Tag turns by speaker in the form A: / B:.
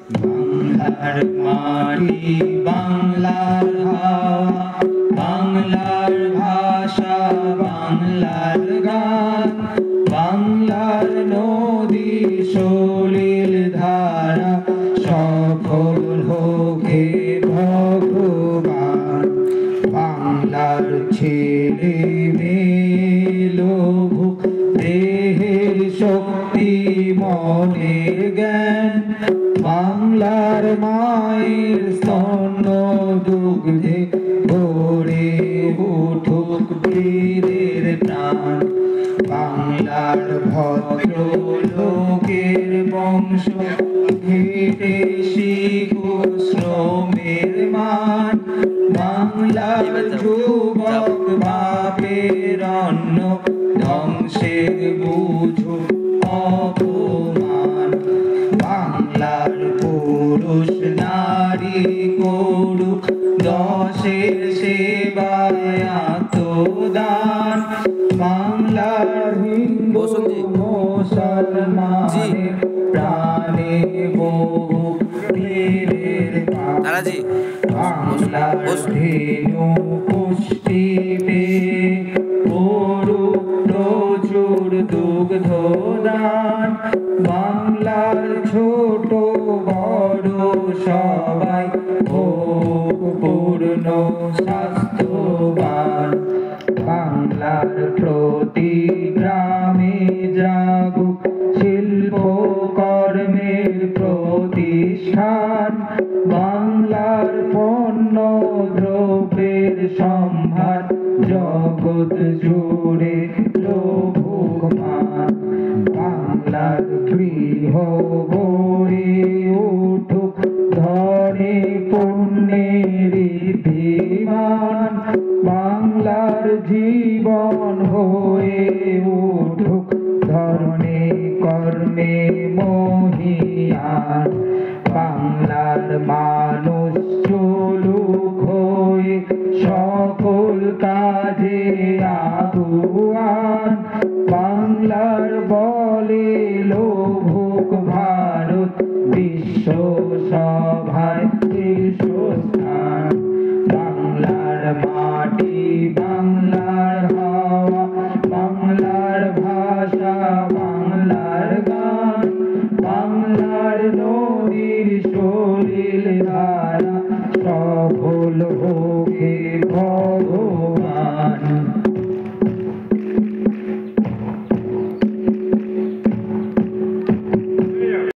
A: বাংলার মাটি বাংলার হাওয়া বাংলার ভাষা বাংলার গান বাংলার নদী সলিল ধারা সফল হোকে ভগবান বাংলার ছেলে মেয়ে লোক দেহের শক্তি মনের জ্ঞান বাংলার মায়ের স্তন্য দুগ্ধে গড়ে উঠুক বীরের প্রাণ বাংলার ভদ্র লোকের বংশ ঘেটে শিখুক শ্রমের মান বাংলার যুবক বাপের অন্ন ধ্বংসের বুঝুক অপমান বাংলার পুরুষ নারী করুক দশের সেবায় আত্মদান বাংলার হিন্দু মুসলমানের প্রাণে বহুক বীরের বাংলার ধেনু পুষ্টি পেয়ে করুক প্রচুর দুগ্ধদান বাংলার ছোট বড় সবাই হোক পূর্ণ স্বাস্থ্যবান বাংলার প্রতি গ্রামে জাগুক শিল্প কর্মের প্রতিষ্ঠান বাংলার পণ্য দ্রব্যের সম্ভার জগৎ জুড়ে লোভুক মান বাংলার গৃহ গড়ে উঠুক ধরে পুণ্যের ঋদ্ধিমান বাংলার জীবন হয়ে উঠুক ধর্মে কর্মে মহিয়ান বাংলার মানুষ চলুক হয়ে সকল কাজে আগুয়ান বাংলার বলে লোভুক ভারত বিশ্ব সভায় শীর্ষস্থান বাংলার মাটি বাংলার হাওয়া বাংলার ভাষা বাংলার গান বাংলার নদীর সলিল ধারা